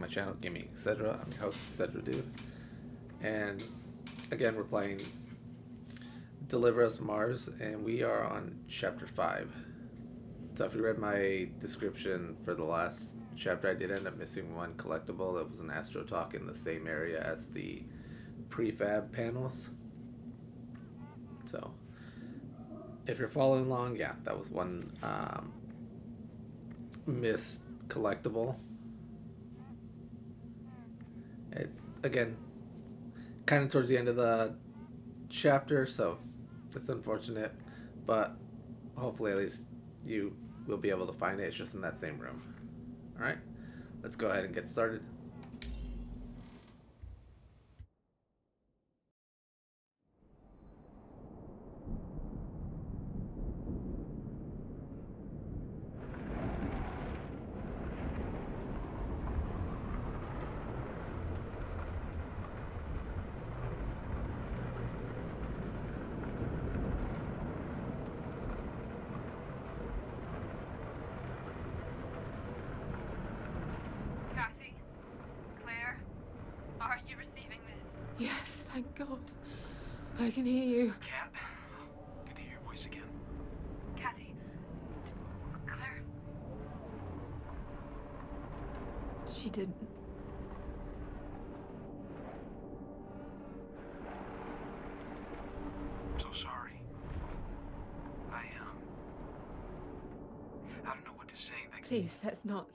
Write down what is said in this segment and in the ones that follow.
my channel, Gaming Etc. I'm your host, Etc. Dude. And again, we're playing Deliverusmars, and we are on Chapter 5. So if you read my description for the last chapter, I did end up missing one collectible. It was an AstroTalk in the same area as the prefab panels. So if you're following along, yeah, that was one missed collectible. It, again, kind of towards the end of the chapter, so it's unfortunate, but hopefully at least you will be able to find it. It's just in that same room. Alright, let's go ahead and get started. Yes, thank God. I can hear you. Cat, good to hear your voice again. Kathy. Claire. She didn't. I'm so sorry. I don't know what to say. Please, let's not.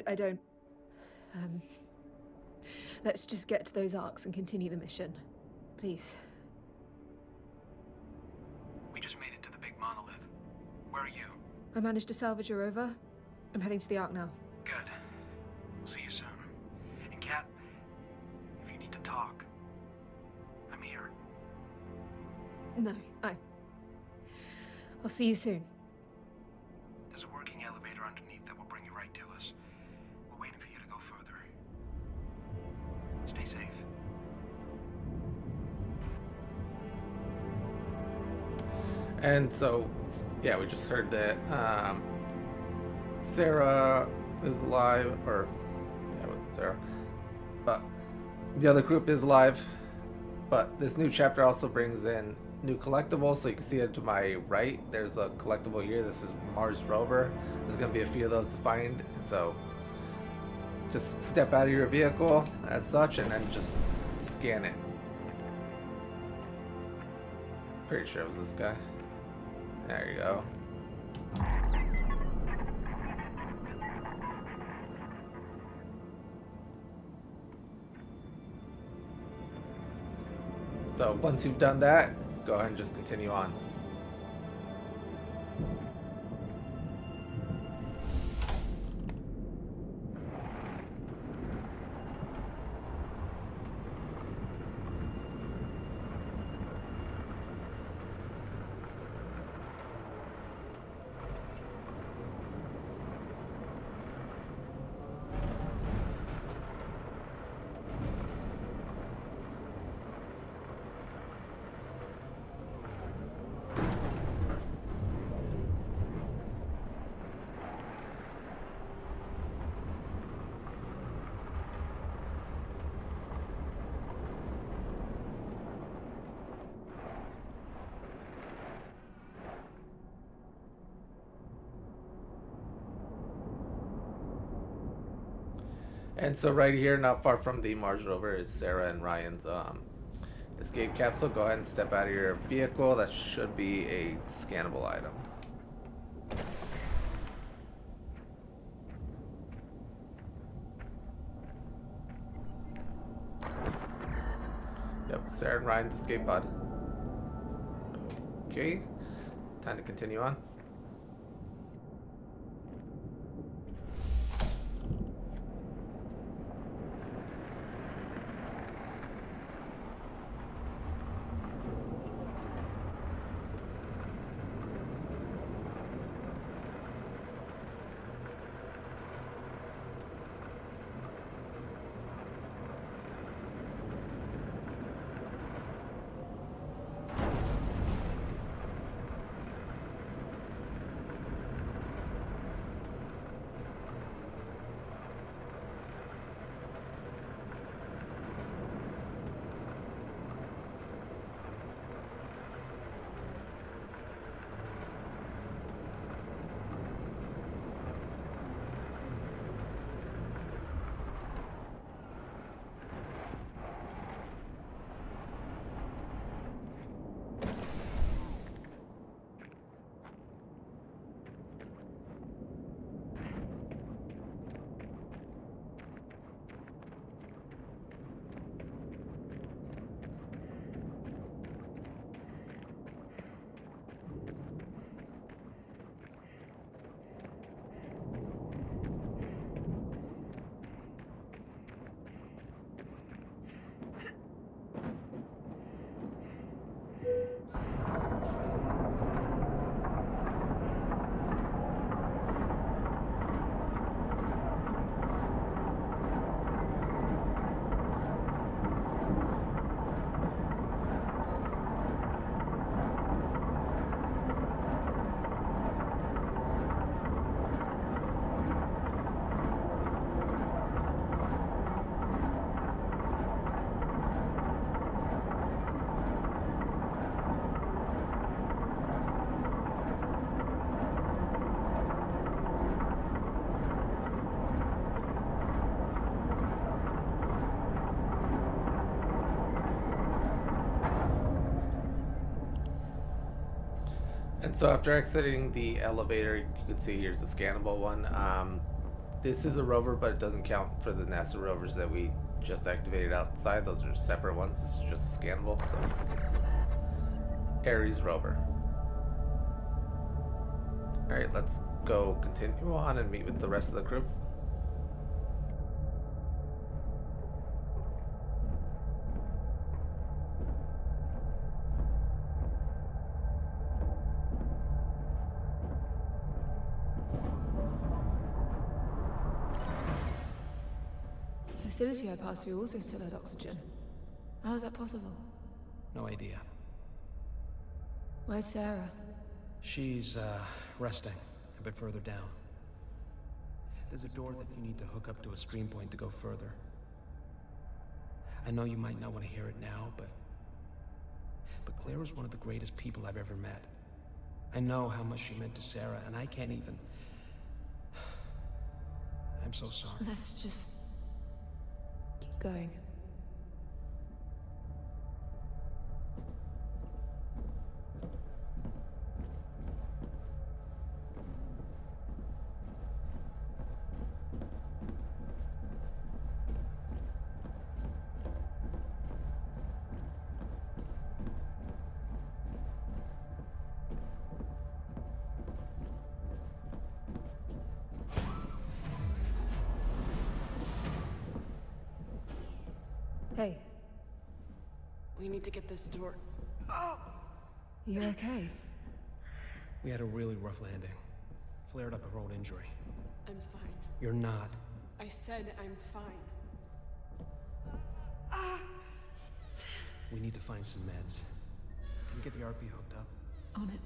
I don't. Let's just get to those arcs and continue the mission. Please. We just made it to the big monolith. Where are you? I managed to salvage a Rover. I'm heading to the arc now. Good. We'll see you soon. And Kat, if you need to talk, I'm here. No, I'll see you soon. There's a working elevator underneath that will bring you right to us. We're waiting for you to go further. Stay safe. And so, yeah, we just heard that Sarah is alive, or, yeah, it wasn't Sarah, but the other group is alive. But this new chapter also brings in new collectibles, so you can see it to my right. There's a collectible here. This is Mars Rover. There's going to be a few of those to find, and so just step out of your vehicle as such and then just scan it. Pretty sure it was this guy. There you go. So once you've done that, go ahead and just continue on. And so right here, not far from the Mars Rover, is Sarah and Ryan's escape capsule. Go ahead and step out of your vehicle. That should be a scannable item. Yep, Sarah and Ryan's escape pod. Okay, time to continue on. And so after exiting the elevator, you can see here's a scannable one. This is a rover, but it doesn't count for the NASA rovers that we just activated outside. Those are separate ones. This is just a scannable. So, Ares rover. All right, let's go continue on and meet with the rest of the crew. The facility I passed through also still had oxygen. How is that possible? No idea. Where's Sarah? She's, resting a bit further down. There's a door that you need to hook up to a stream point to go further. I know you might not want to hear it now, but Claire was one of the greatest people I've ever met. I know how much she meant to Sarah, and I can't even... I'm so sorry. Let's just... keep going. Hey, We need to get this door. you okay? We had a really rough landing. Flared up a road injury. I'm fine. You're not. I said I'm fine. We need to find some meds. Can you get the RP hooked up? On it.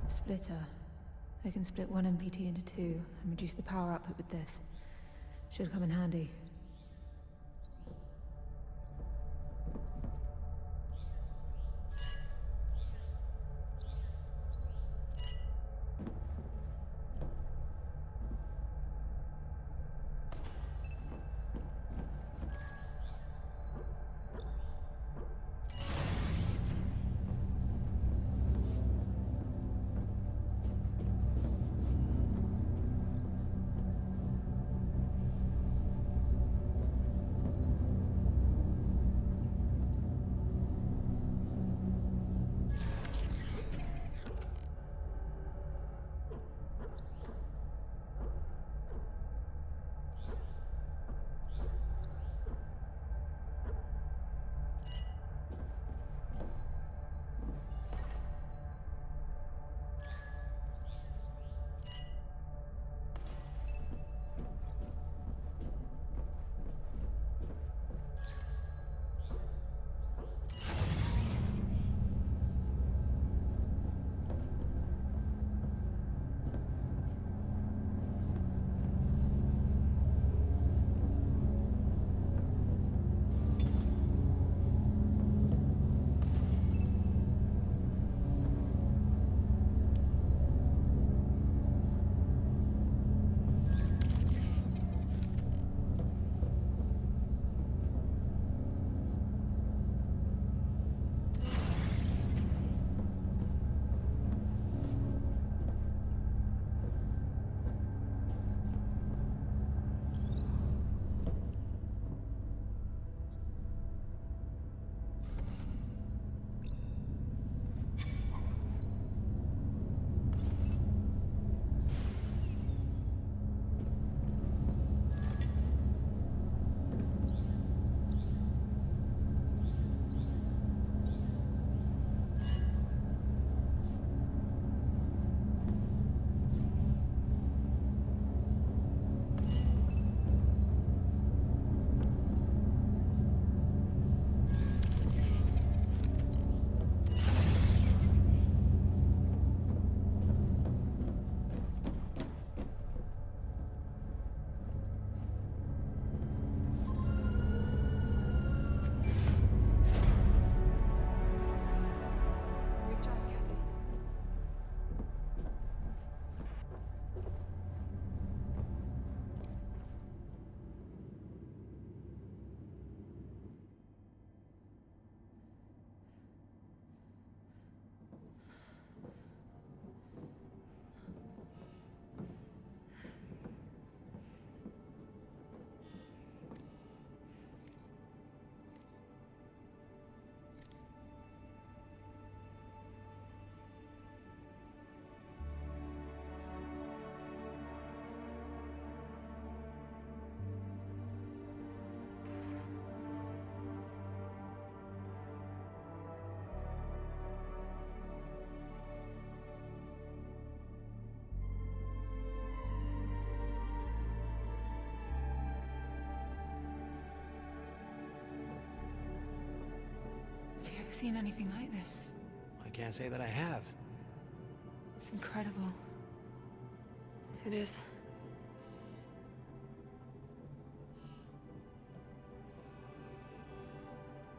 Splitter. I can split one MPT into two and reduce the power output with this. Should come in handy. never seen anything like this. I can't say that I have. It's incredible. It is.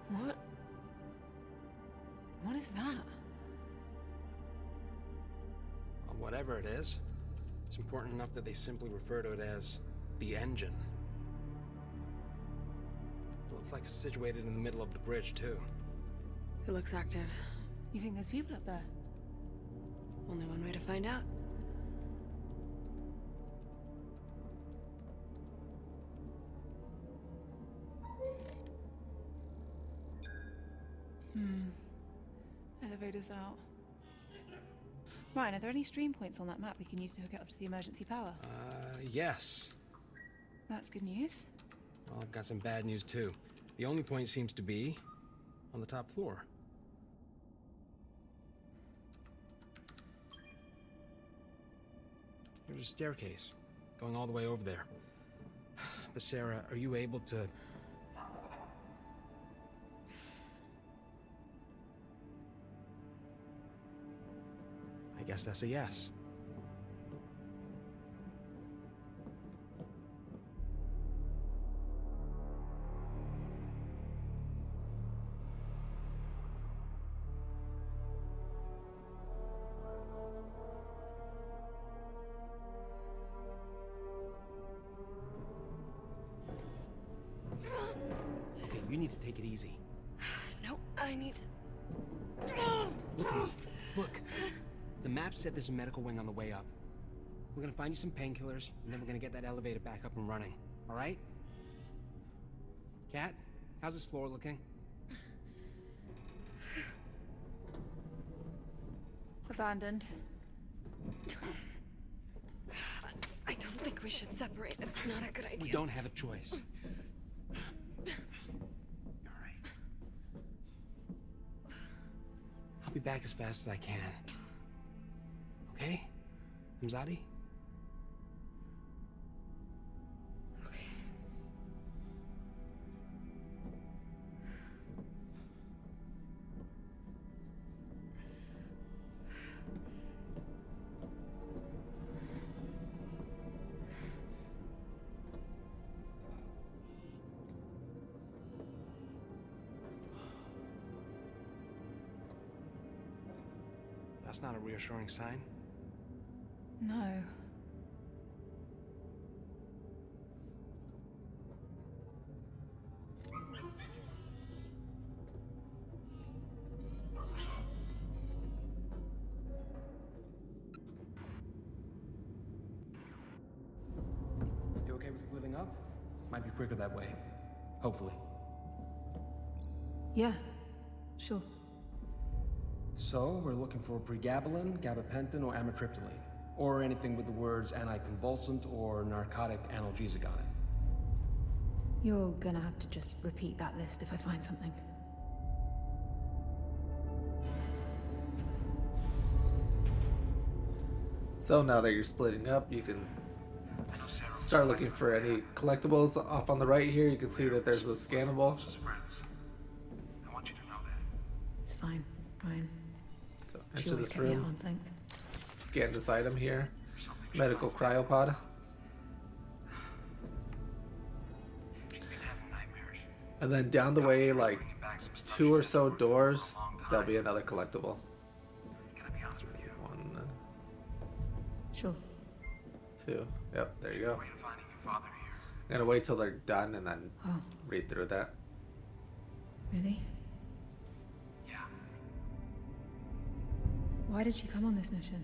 What? What is that? Well, whatever it is, it's important enough that they simply refer to it as the engine. Well, it's like situated in the middle of the bridge, too. It looks active. You think there's people up there? Only one way to find out. Elevator's out. Ryan, are there any stream points on that map we can use to hook it up to the emergency power? Yes. That's good news. Well, I've got some bad news, too. The only point seems to be on the top floor. There's a staircase going all the way over there. But Sarah, are you able to... I guess that's a yes. Okay, you need to take it easy. No, I need to... Look at me. Look. The map said there's a medical wing on the way up. We're gonna find you some painkillers, and then we're gonna get that elevator back up and running. All right? Kat, how's this floor looking? Abandoned. I don't think we should separate. It's not a good idea. We don't have a choice. All right. I'll be back as fast as I can. Okay? Mzadi? Okay. That's not a reassuring sign. No. You okay with splitting up? Might be quicker that way. Hopefully. Yeah, sure. So, we're looking for pregabalin, gabapentin, or amitriptyline. Or anything with the words anticonvulsant or narcotic analgesic on it. You're gonna have to just repeat that list if I find something. So now that you're splitting up, you can start looking for any collectibles. Off on the right here, you can see that there's a scannable. I want you to know that. It's fine, Ryan. So She enter always this kept me at room, arm's length. scan this item here. Medical cryopod. She's been having nightmares. And then down the way, like 2 or so doors, there'll be another collectible. Can I be honest with you? 1, Sure. 2. Yep, there you go. Way of finding your father here. I'm gonna wait till they're done and then Oh, read through that. really? Yeah. Why did she come on this mission?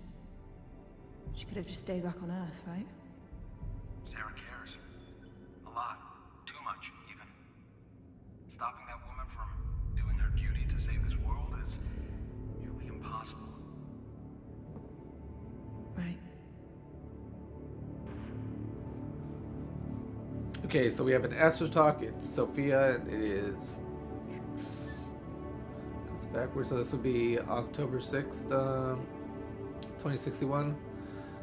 She could have just stayed back on Earth, right? Sarah cares. A lot. Too much, even. Stopping that woman from doing her duty to save this world is nearly impossible. Right. Okay, so we have an AstroTalk. It's Sofia, and it is. Goes backwards, so this would be October 6th, 2061.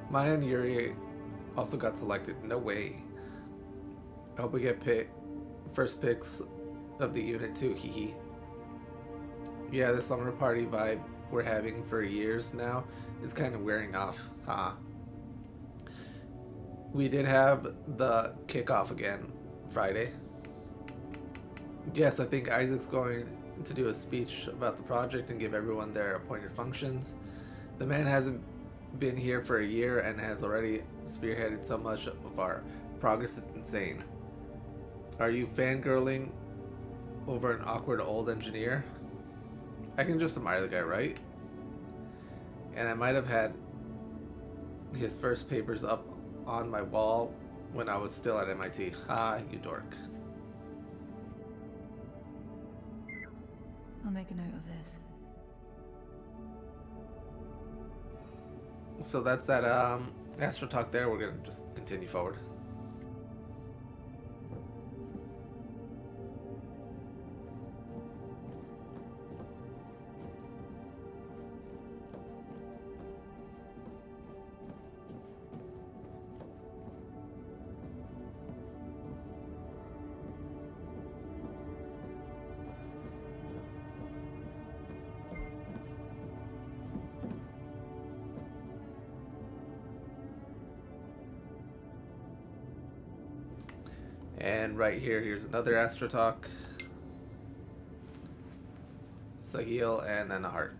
Maya and Yuri also got selected. No way. I hope we get first picks of the unit too. Hee hee. Yeah, the summer party vibe we're having for years now is kind of wearing off. We did have the kickoff again Friday. Yes, I think Isaac's going to do a speech about the project and give everyone their appointed functions. The man hasn't been here for a year and has already spearheaded so much of our progress, it's insane. Are you fangirling over an awkward old engineer? I can just admire the guy, right? And I might have had his first papers up on my wall when I was still at MIT. Ha, you dork. I'll make a note of this. So that's that AstroTalk there. We're gonna just continue forward. And right here, here's another AstroTalk. Sahil and then a heart.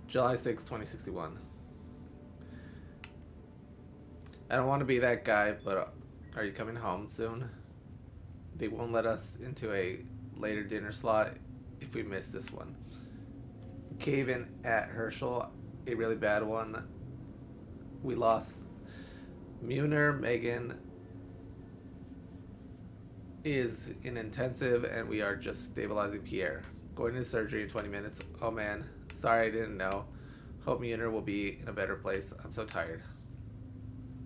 July 6, 2061. I don't want to be that guy, but are you coming home soon? They won't let us into a later dinner slot if we miss this one. Cave-in at Herschel, a really bad one. We lost Muner, Megan is in intensive and we are just stabilizing Pierre. Going to surgery in 20 minutes. Oh man, sorry I didn't know. Hope Muner will be in a better place. I'm so tired.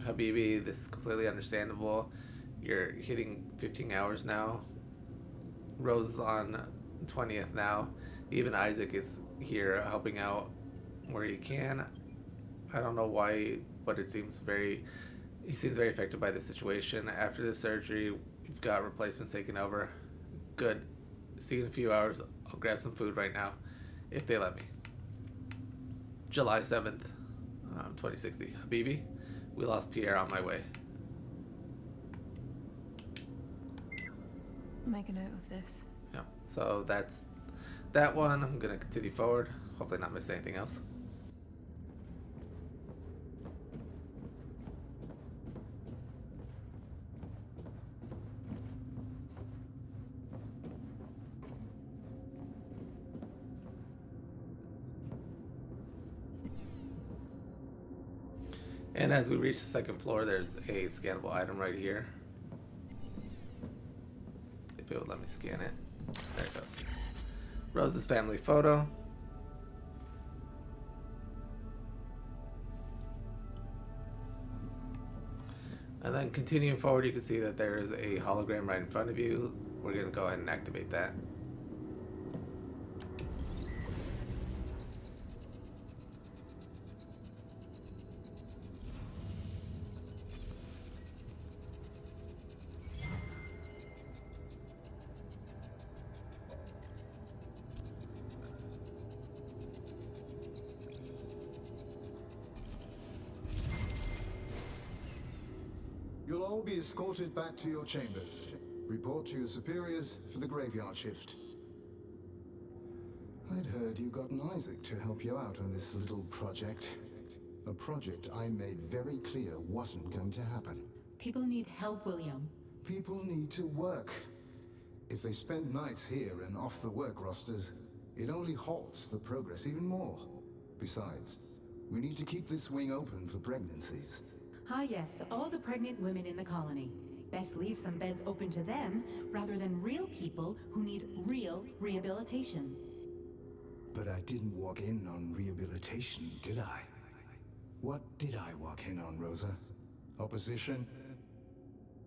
Habibi, this is completely understandable. You're hitting 15 hours now. Rose on 20th now. Even Isaac is here helping out where he can. I don't know why, but he seems very affected by the situation. After the surgery, we've got replacements taking over. Good. See you in a few hours. I'll grab some food right now, if they let me. July 7th, 2060. Habibi, we lost Pierre on my way. I'll make a note of this. Yeah, so that's that one. I'm going to continue forward. Hopefully not miss anything else. And as we reach the second floor, there's a scannable item right here. If it would let me scan it. There it goes. Rosa's family photo. And then continuing forward, you can see that there is a hologram right in front of you. We're going to go ahead and activate that. You'll all be escorted back to your chambers. Report to your superiors for the graveyard shift. I'd heard you got an Isaac to help you out on this little project. A project I made very clear wasn't going to happen. People need help, William. People need to work. If they spend nights here and off the work rosters, it only halts the progress even more. Besides, we need to keep this wing open for pregnancies. Ah yes, all the pregnant women in the colony. Best leave some beds open to them, rather than real people who need real rehabilitation. But I didn't walk in on rehabilitation, did I? What did I walk in on, Rosa? Opposition?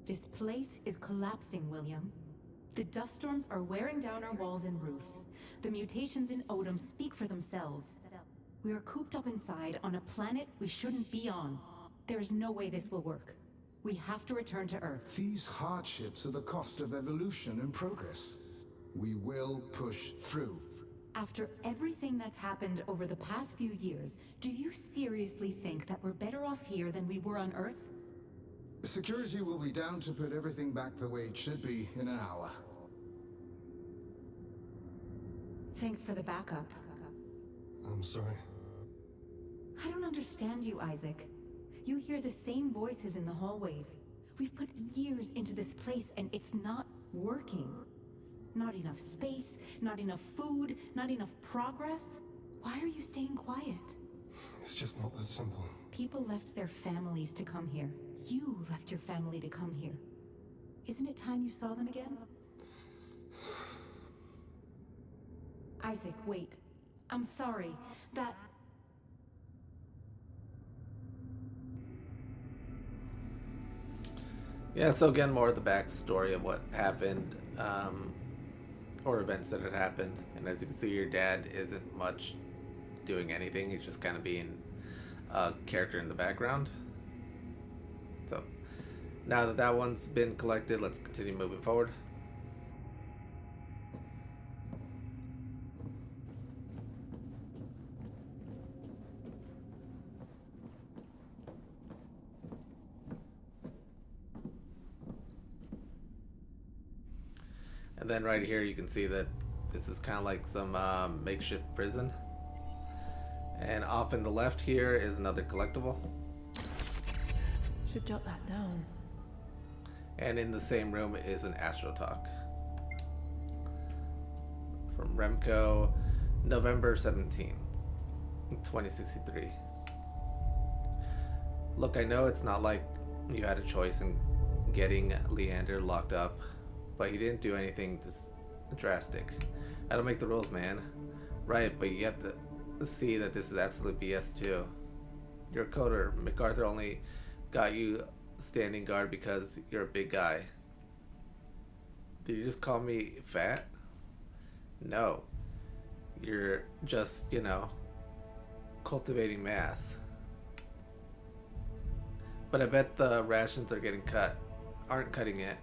This place is collapsing, William. The dust storms are wearing down our walls and roofs. The mutations in Odom speak for themselves. We are cooped up inside on a planet we shouldn't be on. There is no way this will work. We have to return to Earth. These hardships are the cost of evolution and progress. We will push through. After everything that's happened over the past few years, do you seriously think that we're better off here than we were on Earth? Security will be down to put everything back the way it should be in an hour. Thanks for the backup. I'm sorry. I don't understand you, Isaac. You hear the same voices in the hallways. We've put years into this place and it's not working. Not enough space, not enough food, not enough progress. Why are you staying quiet? It's just not that simple. People left their families to come here. You left your family to come here. Isn't it time you saw them again? Isaac, wait. I'm sorry. That... Yeah, so again, more of the backstory of what happened, or events that had happened. And as you can see, your dad isn't much doing anything. He's just kind of being a character in the background. So now that that one's been collected, let's continue moving forward. And then right here you can see that this is kind of like some makeshift prison. And off in the left here is another collectible. Should jot that down. And in the same room is an AstroTalk. From Remco, November 17, 2063. Look, I know it's not like you had a choice in getting Leander locked up, but he didn't do anything drastic. I don't make the rules, man. Right, but you have to see that this is absolute BS too. You're a coder. MacArthur only got you standing guard because you're a big guy. Did you just call me fat? No. You're just, you know, cultivating mass. But I bet the rations are getting cut. Aren't cutting it.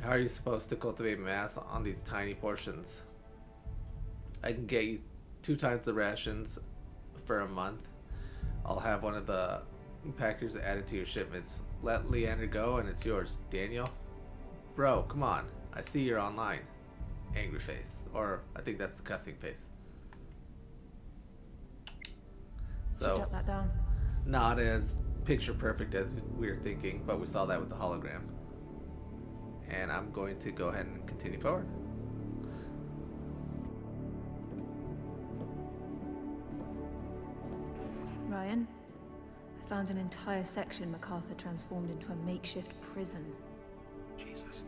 How are you supposed to cultivate mass on these tiny portions? I can get you 2 times the rations for a month. I'll have one of the packers added to your shipments. Let Leander go and it's yours, Daniel. Bro, come on. I see you're online. Angry face. Or I think that's the cussing face. So, Jot that down. not as picture perfect as we were thinking, but we saw that with the hologram. And I'm going to go ahead and continue forward. Ryan, I found an entire section MacArthur transformed into a makeshift prison. Jesus.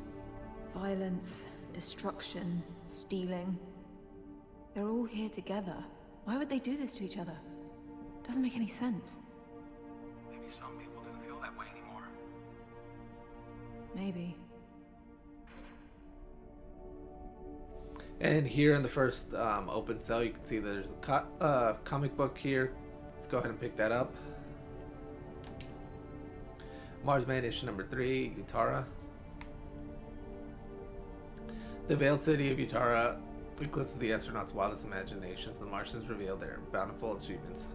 Violence, destruction, stealing. They're all here together. Why would they do this to each other? Doesn't make any sense. Maybe some people didn't feel that way anymore. Maybe. And here in the first open cell, you can see there's a comic book here. Let's go ahead and pick that up. MarsMan issue number 3, Yara. The veiled city of Yara eclipses the astronauts' wildest imaginations. The Martians reveal their bountiful achievements.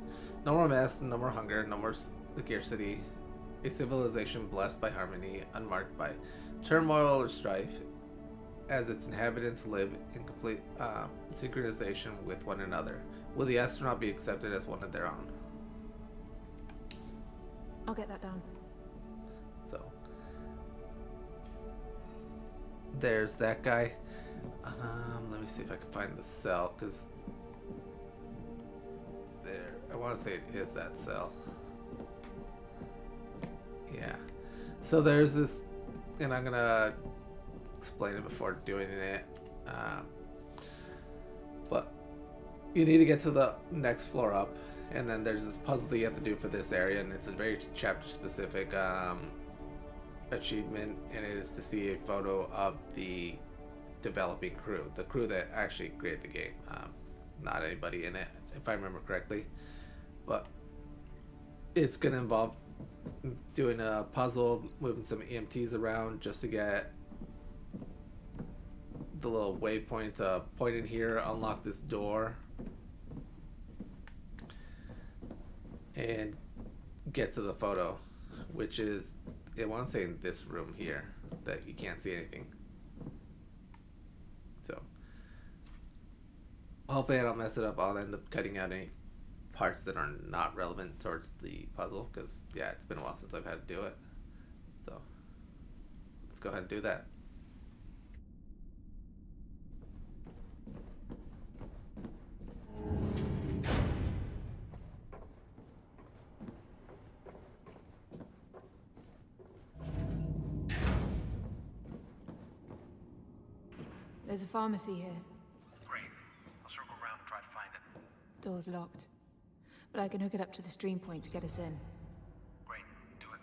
No more mess, no more hunger, no more scarcity. A civilization blessed by harmony, unmarked by turmoil or strife, as its inhabitants live in complete synchronization with one another. Will the astronaut be accepted as one of their own? I'll get that down. So, there's that guy. Let me see if I can find the cell, because there, I want to say it is that cell. Yeah. So there's this, and I'm gonna explain it before doing it. But you need to get to the next floor up, and then there's this puzzle that you have to do for this area, and it's a very chapter specific achievement, and it is to see a photo of the developing crew, the crew that actually created the game, not anybody in it, if I remember correctly. But it's gonna involve doing a puzzle, moving some EMTs around just to get the little waypoint point in here, unlock this door, and get to the photo, which is, I want to say in this room here, that you can't see anything. So hopefully I don't mess it up. I'll end up cutting out any parts that are not relevant towards the puzzle, because yeah, it's been a while since I've had to do it. So let's go ahead and do that. There's a pharmacy here. Great. I'll circle around and try to find it. Door's locked. But I can hook it up to the stream point to get us in. Great. Do it.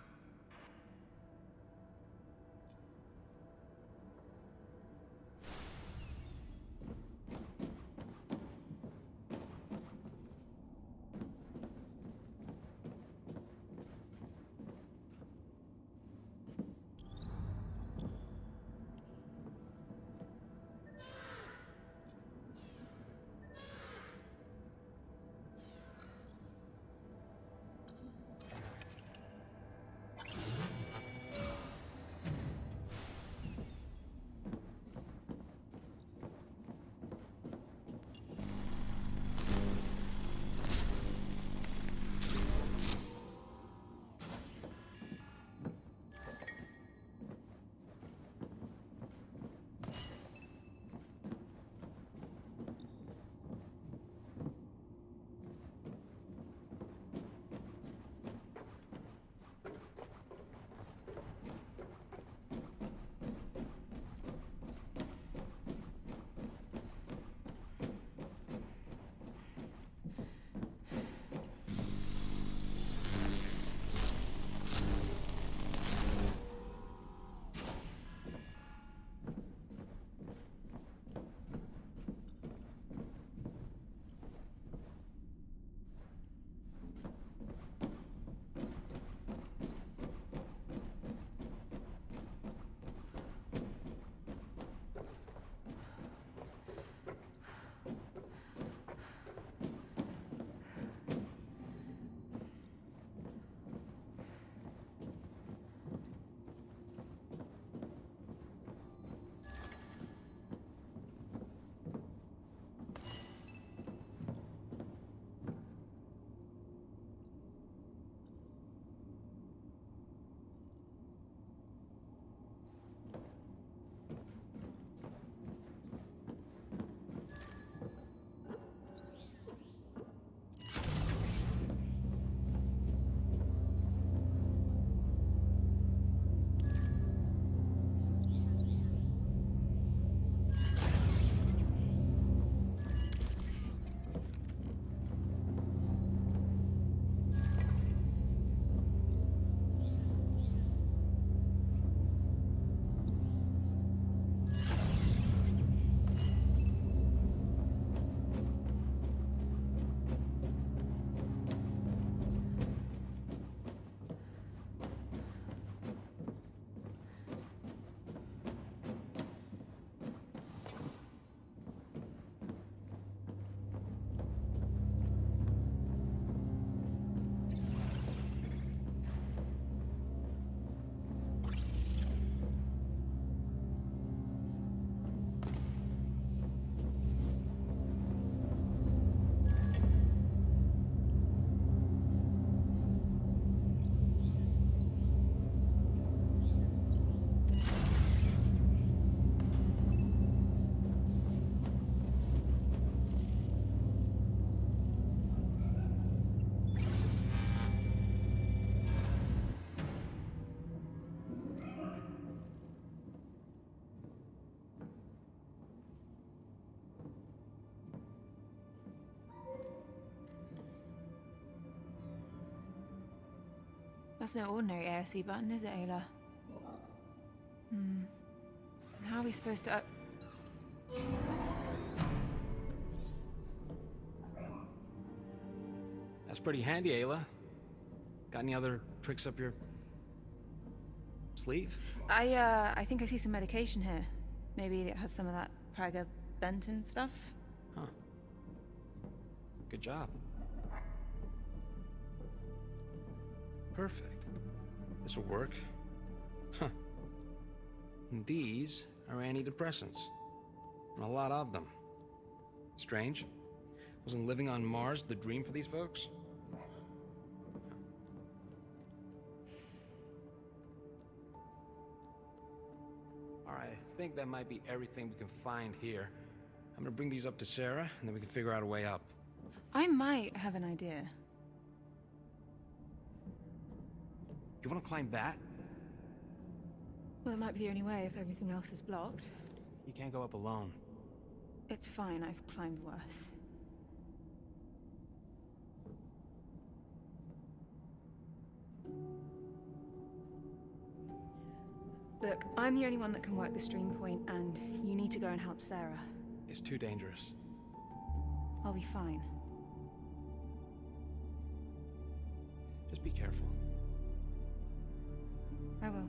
That's no ordinary ASC button, is it, Ayla? How are we supposed to... That's pretty handy, Ayla. Got any other tricks up your sleeve? I think I see some medication here. Maybe it has some of that Praga Benton stuff. Huh. Good job. Perfect. This will work. Huh. And these are antidepressants. And a lot of them. Strange. Wasn't living on Mars the dream for these folks? Alright, I think that might be everything we can find here. I'm gonna bring these up to Sarah, and then we can figure out a way up. I might have an idea. You wanna climb that? Well, it might be the only way if everything else is blocked. You can't go up alone. It's fine, I've climbed worse. Look, I'm the only one that can work the stream point, and you need to go and help Sarah. It's too dangerous. I'll be fine. Just be careful. I will.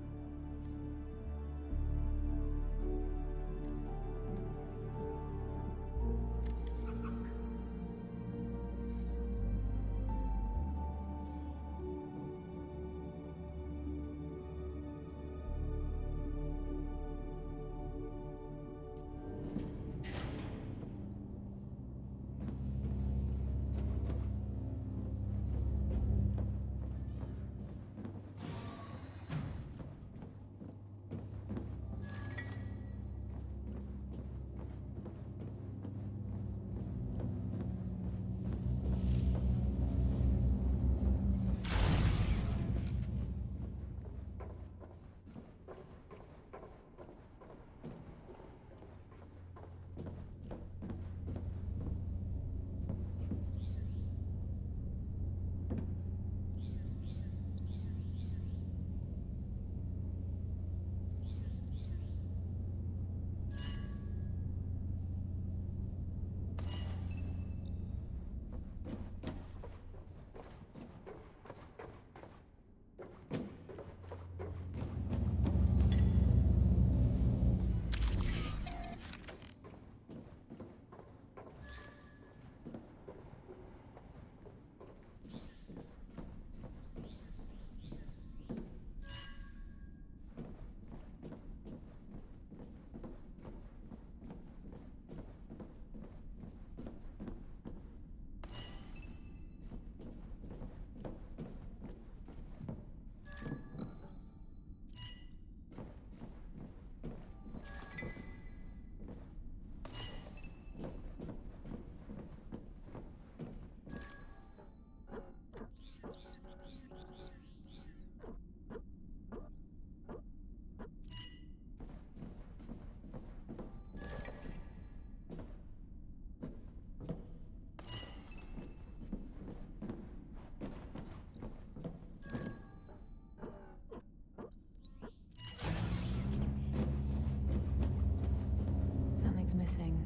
Missing.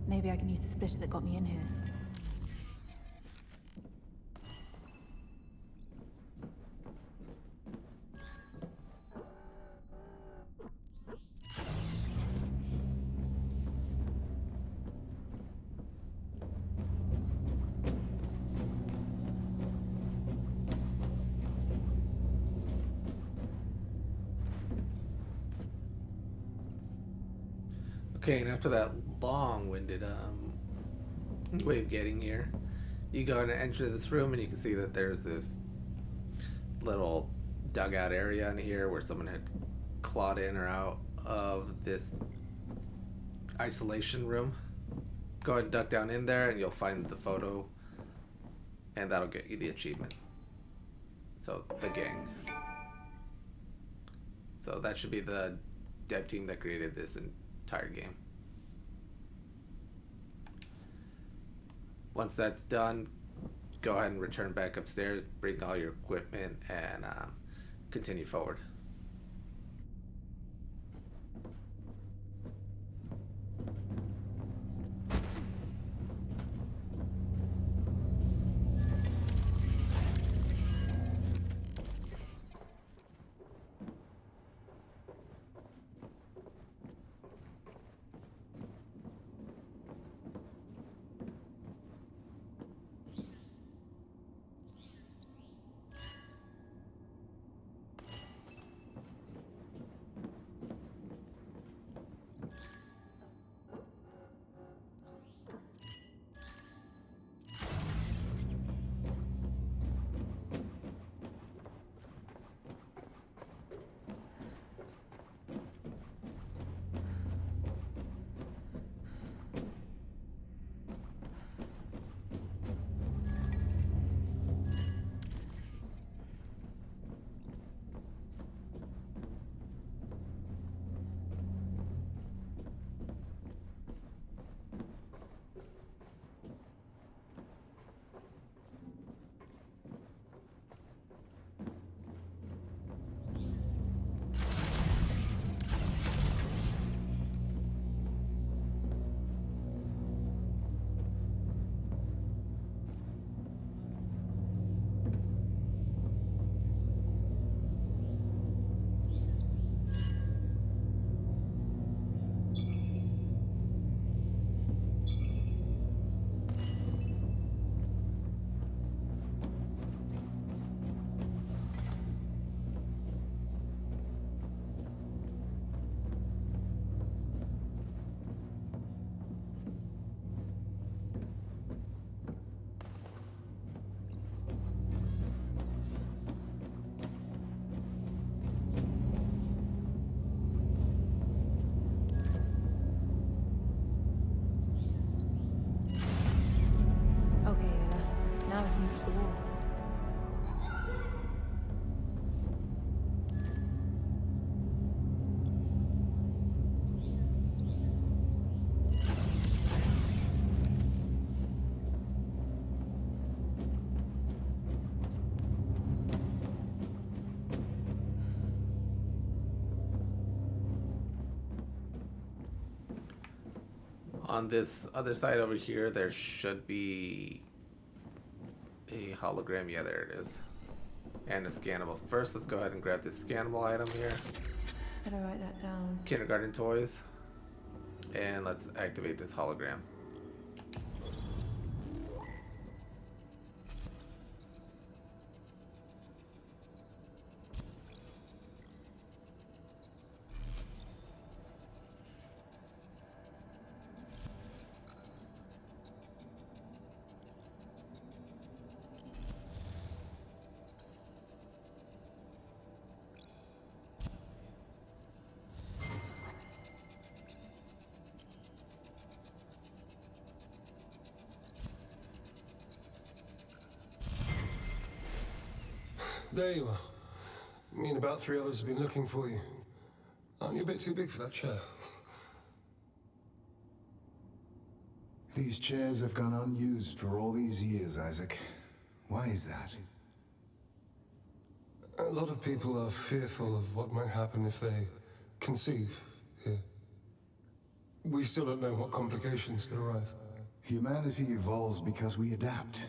Maybe I can use the splitter that got me in here. Okay, and after that long-winded way of getting here, you go and enter this room, and you can see that there's this little dugout area in here where someone had clawed in or out of this isolation room. Go ahead and duck down in there, and you'll find the photo, and that'll get you the achievement. So, the gang. So that should be the dev team that created this entire game. Once that's done, go ahead and return back upstairs, bring all your equipment, and continue forward. door. On this other side over here, there should be a hologram. Yeah, there it is. And a scannable. First, let's go ahead and grab this scannable item here. Better write that down. Kindergarten toys. And let's activate this hologram. There you are. Me and about 3 others have been looking for you. Aren't you a bit too big for that chair? These chairs have gone unused for all these years, Isaac. Why is that? A lot of people are fearful of what might happen if they conceive here. We still don't know what complications could arise. Humanity evolves because we adapt,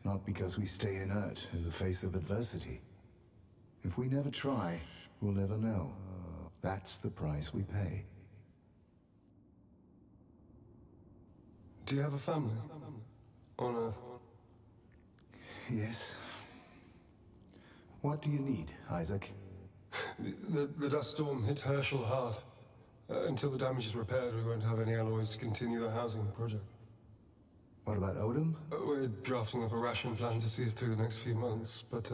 not because we stay inert in the face of adversity. If we never try, we'll never know. That's the price we pay. Do you have a family? On Earth? Yes. What do you need, Isaac? The dust storm hit Herschel hard. Until the damage is repaired, we won't have any alloys to continue the housing project. What about Odom? We're drafting up a ration plan to see us through the next few months, but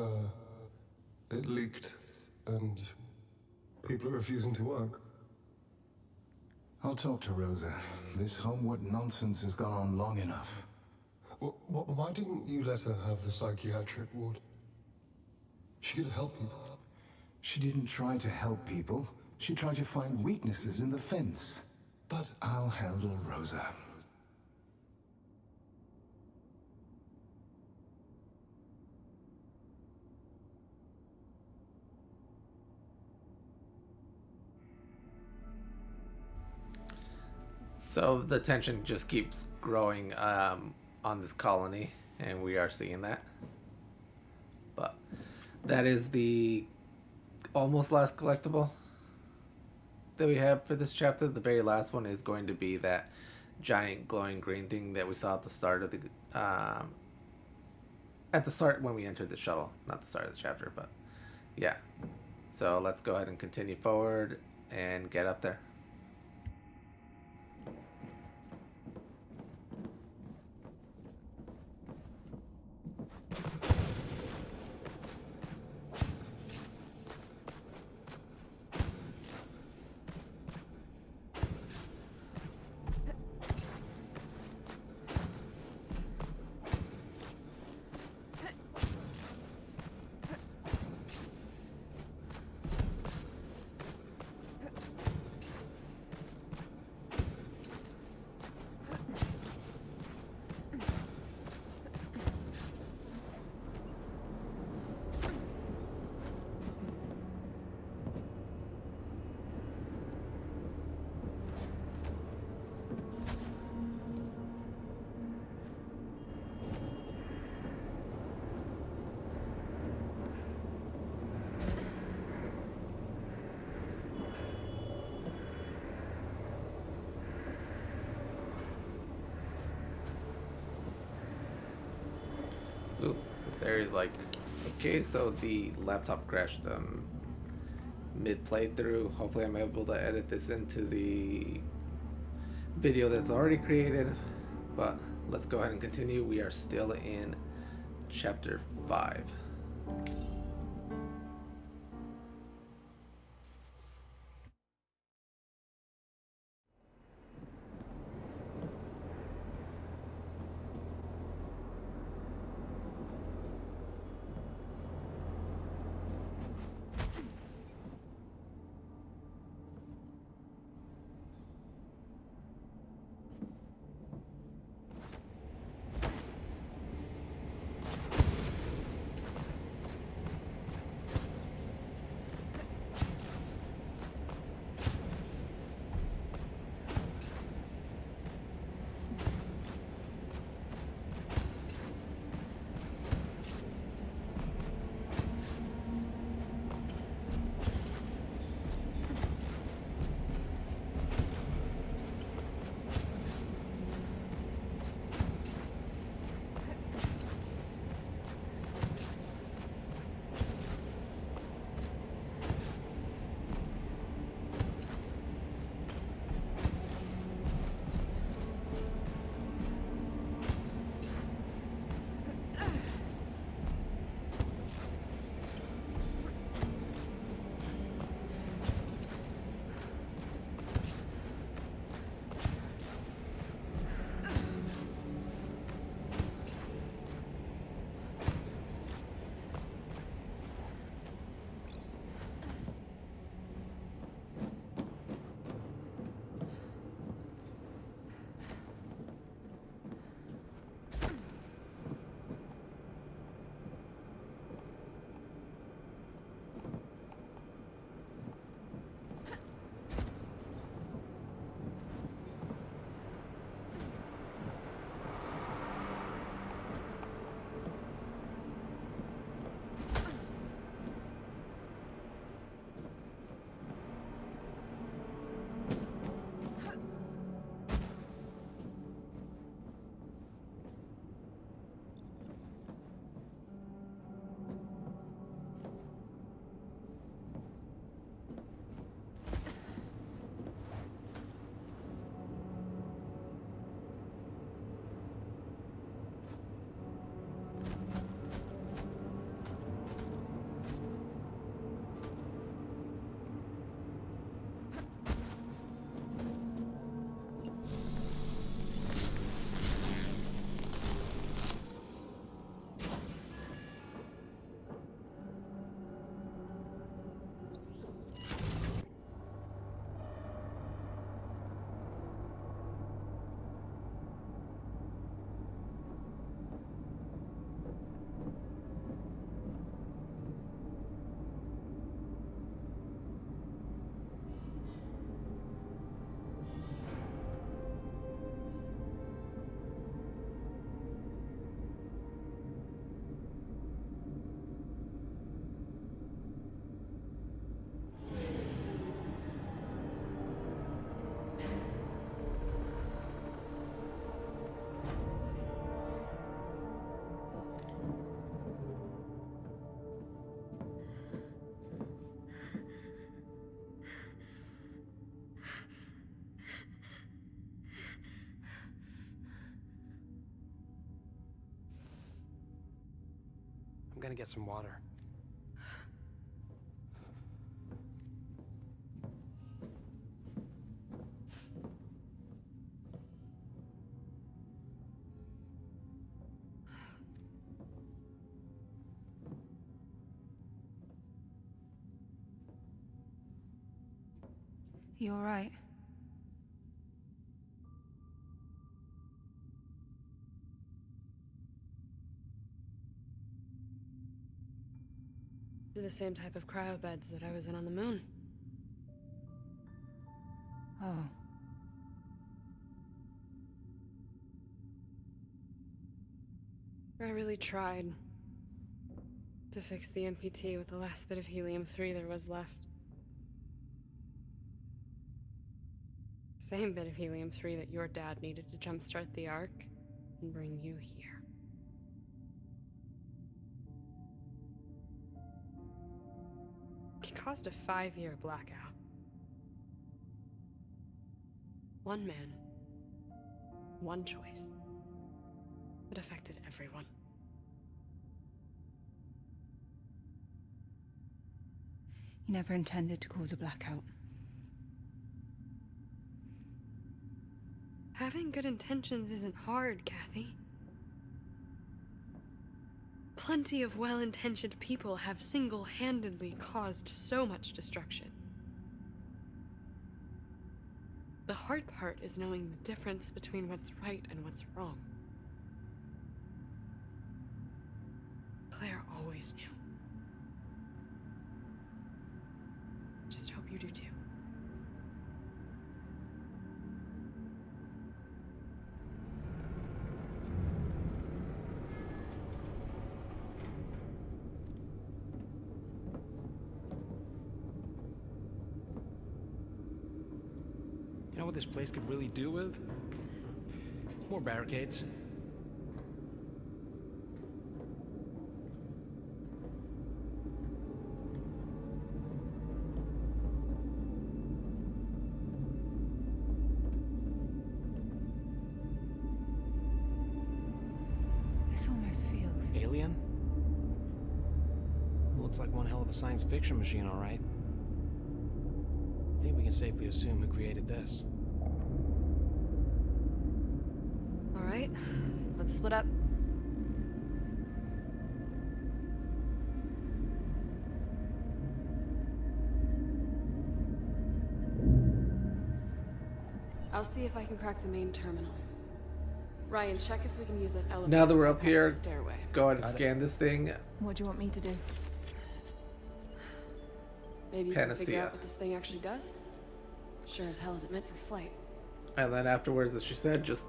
it leaked, and people are refusing to work. I'll talk to Rosa. This homework nonsense has gone on long enough. Why didn't you let her have the psychiatric ward? She could help people. She didn't try to help people. She tried to find weaknesses in the fence. But I'll handle Rosa. So the tension just keeps growing on this colony, and we are seeing that. But that is the almost last collectible that we have for this chapter. The very last one is going to be that giant glowing green thing that we saw at the start of the when we entered the shuttle. Not the start of the chapter, but yeah. So let's go ahead and continue forward and get up there. Ooh, this area's like... Okay, so the laptop crashed mid-playthrough. Hopefully I'm able to edit this into the video that's already created. But let's go ahead and continue. We are still in Chapter 5. I'm gonna get some water. You all right? They're the same type of cryo beds that I was in on the moon. Oh. I really tried to fix the MPT with the last bit of helium-3 there was left. Same bit of helium-3 that your dad needed to jumpstart the ARK and bring you here. It caused a 5-year blackout. One man, one choice. It affected everyone. You never intended to cause a blackout. Having good intentions isn't hard, Kathy. Plenty of well-intentioned people have single-handedly caused so much destruction. The hard part is knowing the difference between what's right and what's wrong. Claire always knew. Just hope you do too. You know what this place could really do with? More barricades. This almost feels... Alien? Looks like one hell of a science fiction machine, all right. I think we can safely assume who created this. All right, let's split up. I'll see if I can crack the main terminal. Ryan, check if we can use that elevator. Now that we're up past the here, stairway. go ahead and scan this thing. What do you want me to do? Maybe you can figure PANACEA. out what this thing actually does. Sure as hell isn't meant for flight. And then afterwards, as she said, just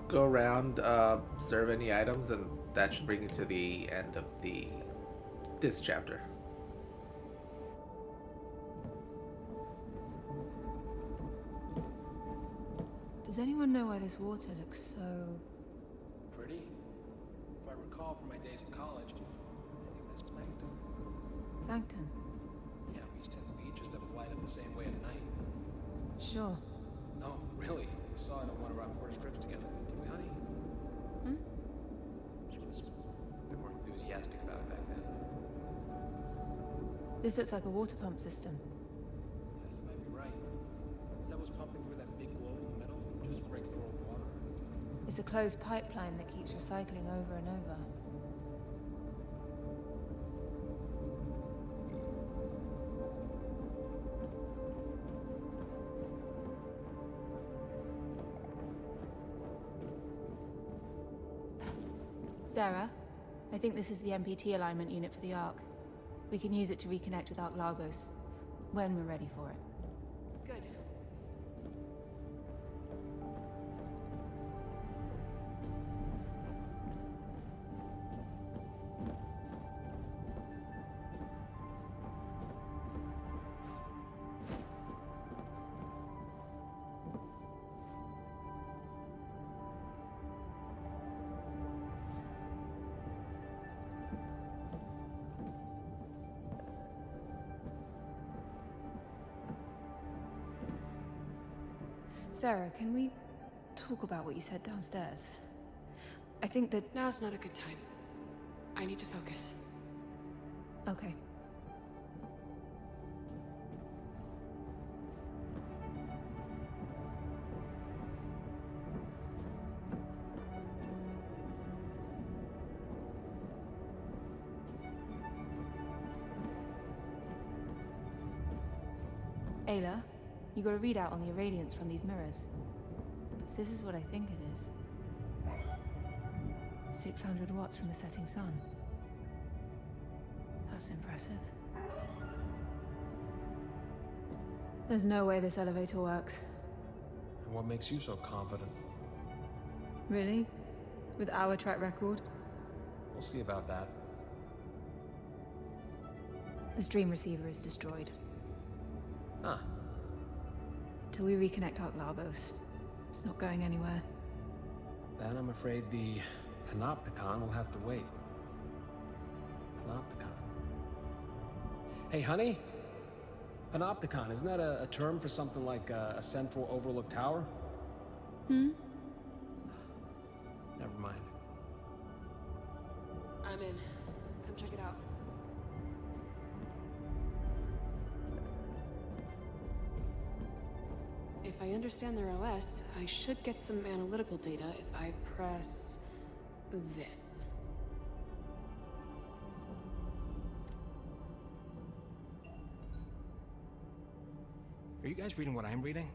go around, observe any items, and that should bring you to the end of this chapter. Does anyone know why this water looks so... Pretty? If I recall from my days of college, I think that's plankton. Plankton? Yeah, we used to have beaches that would light up the same way at night. Sure. No, really. We saw it on one of our first trips together. Didn't we, honey? Hmm? She was a bit more enthusiastic about it back then. This looks like a water pump system. Yeah, you might be right. Is that what's pumping through that big globe in the middle? Just regular old water? It's a closed pipeline that keeps recycling over and over. Sarah, I think this is the MPT alignment unit for the ARK. We can use it to reconnect with ARK Lagos when we're ready for it. Good. Sarah, can we talk about what you said downstairs? I think that... Now's not a good time. I need to focus. Okay. Ayla, you got a readout on the irradiance from these mirrors. If this is what I think it is, 600 watts from the setting sun. That's impressive. There's no way this elevator works. And what makes you so confident? Really? With our track record? We'll see about that. The stream receiver is destroyed. Huh. Till we reconnect ARK Labos, it's not going anywhere. Then I'm afraid the Panopticon will have to wait. Panopticon. Hey, honey? Panopticon, isn't that a term for something like a central overlook tower? Hmm? Never mind. I'm in. Come check it out. If I understand their OS, I should get some analytical data if I press this. Are you guys reading what I'm reading?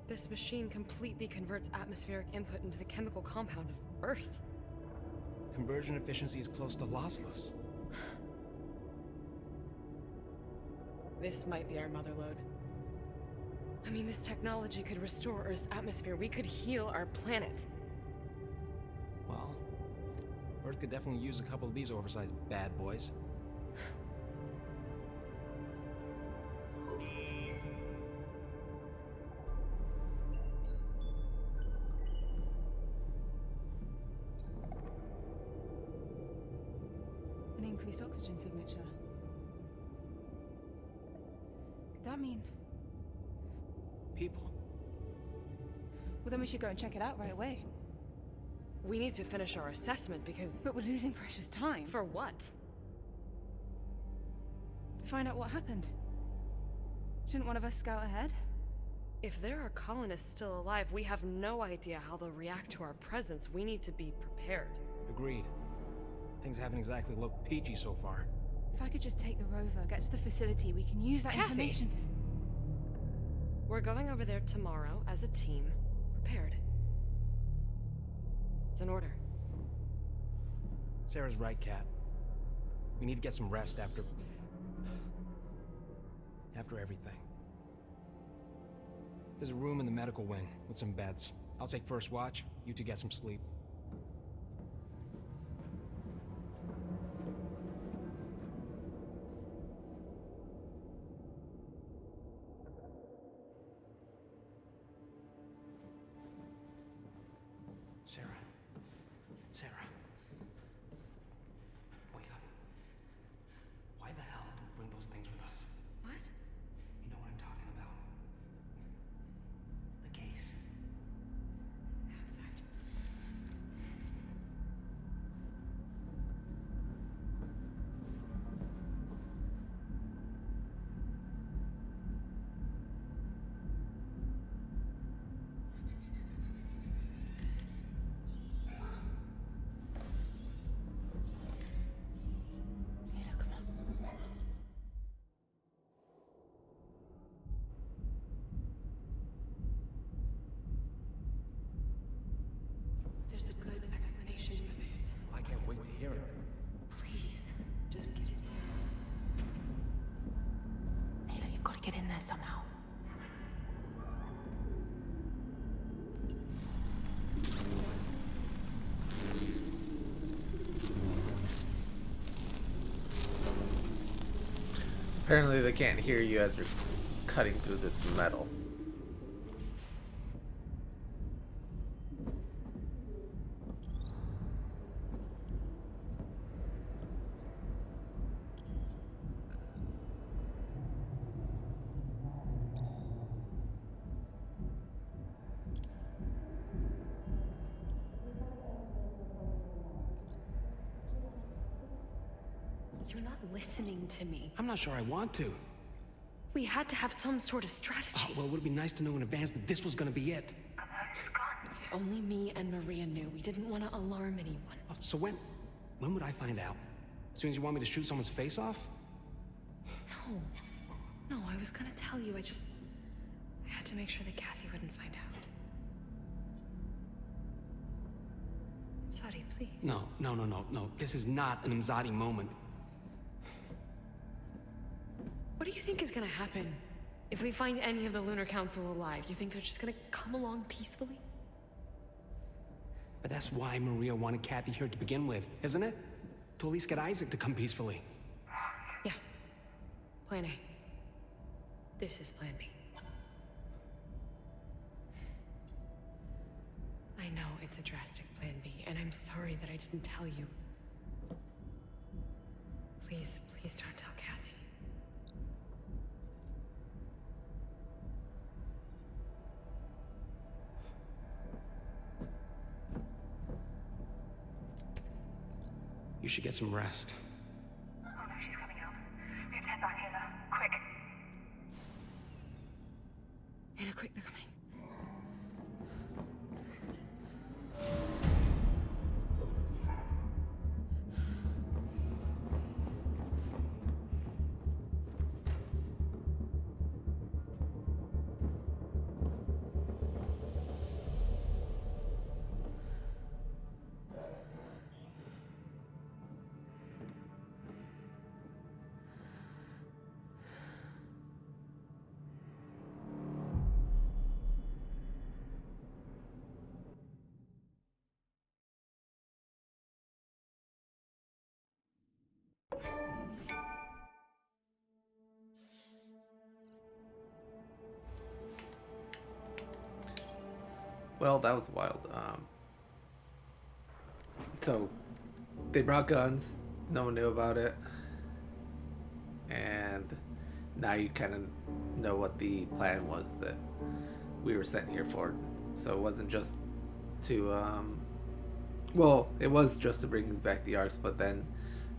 This machine completely converts atmospheric input into the chemical compound of Earth. Conversion efficiency is close to lossless. This might be our motherlode. I mean, this technology could restore Earth's atmosphere. We could heal our planet. Well, Earth could definitely use a couple of these oversized bad boys. An increased oxygen signature. Could that mean... People. Well, then we should go and check it out right away. We need to finish our assessment because... But we're losing precious time. For what? To find out what happened. Shouldn't one of us scout ahead? If there are colonists still alive, we have no idea how they'll react to our presence. We need to be prepared. Agreed. Things haven't exactly looked peachy so far. If I could just take the rover, get to the facility, we can use that Kathy! information. We're going over there tomorrow as a team, prepared. It's an order. Sarah's right, Kat. We need to get some rest after everything. There's a room in the medical wing with some beds. I'll take first watch, you two get some sleep. Sarah. Wake up. Why the hell did we bring those things with us? What? You know what I'm talking about. The case. Outside. There's a good explanation for this. I can't wait to hear it. Please, just get in here. Ayla, you've got to get in there somehow. Apparently they can't hear you as you're cutting through this metal. you're not listening to me. I'm not sure I want to. We had to have some sort of strategy. Well, it would be nice to know in advance that this was gonna be it. If only me and Maria knew. We didn't want to alarm anyone. Oh, so when would I find out? As soon as you want me to shoot someone's face off? No, I was gonna tell you. I had to make sure that Kathy wouldn't find out. Sorry, please. No. This is not an Imzadi moment. What do you think is gonna happen if we find any of the Lunar Council alive? You think they're just gonna come along peacefully? But that's why Maria wanted Kathy here to begin with, isn't it? To at least get Isaac to come peacefully. Yeah. Plan A. This is Plan B. I know it's a drastic Plan B, and I'm sorry that I didn't tell you. Please don't tell Kathy. You should get some rest. Oh no, she's coming out. We have to head back, Hannah. Quick. Hannah, quick, they're coming. Well, that was wild. So they brought guns. No one knew about it, and now you kind of know what the plan was that we were sent here for. So it wasn't just to, well, it was just to bring back the ARKs, but then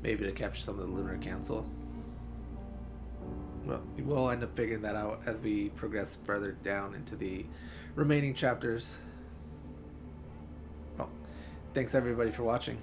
maybe to capture some of the Lunar Council. Well, we'll end up figuring that out as we progress further down into the remaining chapters. Well, thanks everybody for watching.